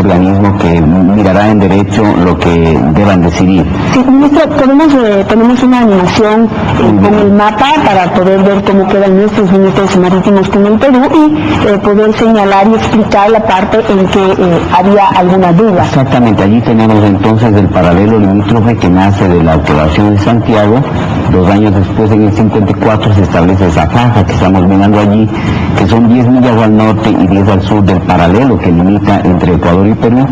organismo que mirará en derecho lo que deban decidir. Sí, ministro, tenemos una animación con el mapa para poder ver cómo quedan nuestros límites marítimos con el Perú y poder señalar y explicar la parte en que había alguna duda. Exactamente, allí tenemos entonces el paralelo limítrofe que nace de la aprobación de Santiago. 2 años después, en el 54, se establece esa faja que estamos mirando allí, que son 10 millas al norte y 10 al sur del paralelo que limita entre Ecuador y Perú,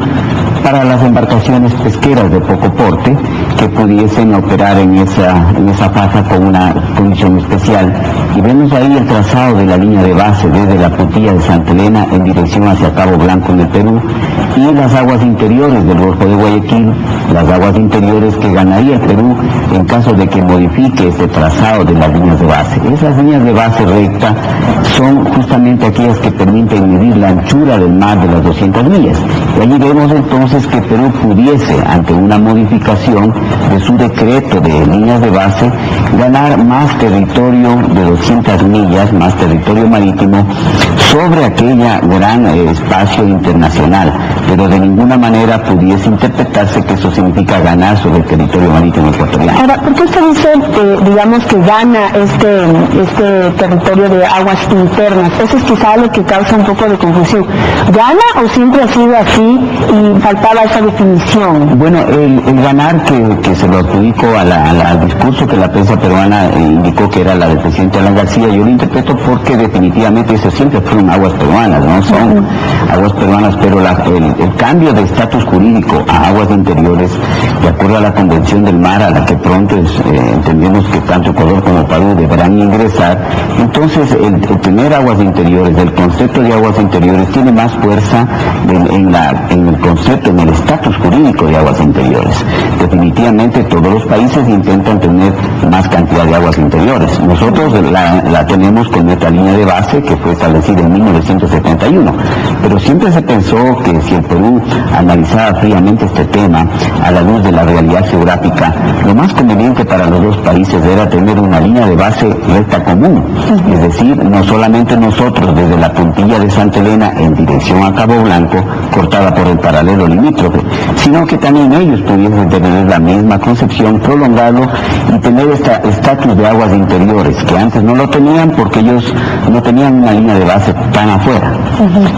para las embarcaciones pesqueras de poco porte que pudiesen operar en esa faja con una condición especial. Y vemos ahí el trazado de la línea de base desde la puntilla de Santa Elena en dirección hacia Cabo Blanco en el Perú, y las aguas interiores del Golfo de Guayaquil, las aguas interiores que ganaría el Perú en caso de que modifique este trazado de las líneas de base. Esas líneas de base recta son justamente aquellas que permiten medir la anchura del mar de las 200 millas. Y allí vemos entonces que Perú pudiese, ante una modificación de su decreto de líneas de base, ganar más territorio de 200 millas, más territorio marítimo, sobre aquella gran espacio internacional, pero de ninguna manera pudiese interpretarse que eso significa ganar sobre el territorio marítimo ecuatoriano. Ahora, ¿por qué usted dice, digamos, que gana este territorio de aguas internas? Eso es quizá lo que causa un poco de confusión. ¿Gana o siempre ha sido así y faltaba esa definición? Bueno, el ganar que se lo adjudico al discurso que la prensa peruana indicó que era la del presidente Alan García, yo lo interpreto porque definitivamente eso siempre fueron aguas peruanas, no son aguas peruanas, pero el cambio de estatus jurídico a aguas interiores, de acuerdo a la Convención del Mar, a la que pronto entendemos que tanto Ecuador como Perú deberán ingresar, entonces el tener aguas interiores, el concepto de aguas interiores tiene más fuerza en el concepto, en el estatus jurídico de aguas interiores. Definitivamente todos los países intentan tener más cantidad de aguas interiores. Nosotros la tenemos con nuestra línea de base que fue establecida en 1971, pero siempre se pensó que si el Perú analizaba fríamente este tema a la luz de la realidad geográfica, lo más conveniente para los dos países era tener una línea de base recta común, es decir, no solamente nosotros desde la puntilla de Santa Elena en dirección a Cabo Blanco, cortada por el paralelo limítrofe, sino que también ellos pudiesen tener la misma concepción, prolongarlo y tener este estatus de aguas interiores, que antes no lo tenían porque ellos no tenían una línea de base tan afuera.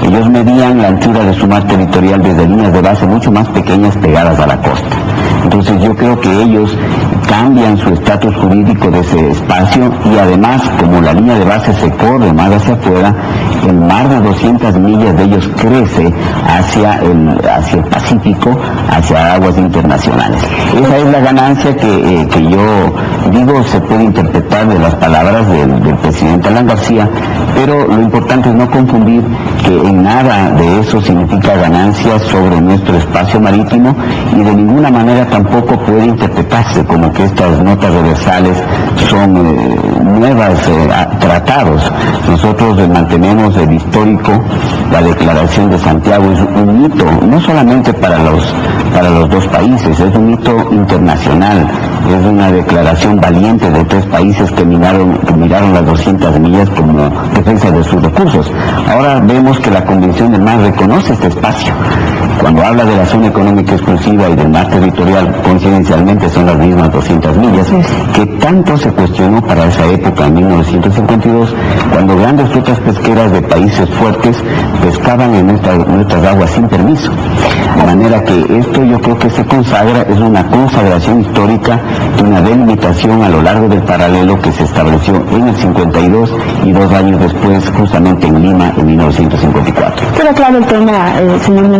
Ellos medían la altura de su mar territorial desde líneas de base mucho más pequeñas pegadas a la costa. Entonces yo creo que ellos cambian su estatus jurídico de ese espacio y además, como la línea de base se corre más hacia afuera, el mar de 200 millas de ellos crece hacia el Pacífico, hacia aguas internacionales. Esa es la ganancia que yo digo se puede interpretar de las palabras del presidente Alan García, pero lo importante es no confundir que en nada de eso significa ganancias sobre nuestro espacio marítimo y de ninguna manera tampoco puede interpretarse como que estas notas reversales son nuevos tratados. Nosotros mantenemos el histórico, la Declaración de Santiago es un hito, no solamente para los dos países, es un hito internacional, es una declaración valiente de 3 países que miraron las 200 millas como defensa de sus recursos. Ahora vemos que la Convención del Mar reconoce este espacio. Cuando habla de la zona económica exclusiva y del mar territorial, coincidencialmente son las mismas 200 millas, que tanto se cuestionó para esa época, en 1952, cuando grandes flotas pesqueras de países fuertes pescaban en nuestras aguas sin permiso. De manera que esto yo creo que se consagra, es una consagración histórica de una delimitación a lo largo del paralelo que se estableció en el 52 y 2 años después, justamente en Lima, en 1954. Queda claro el tema, señor ministro.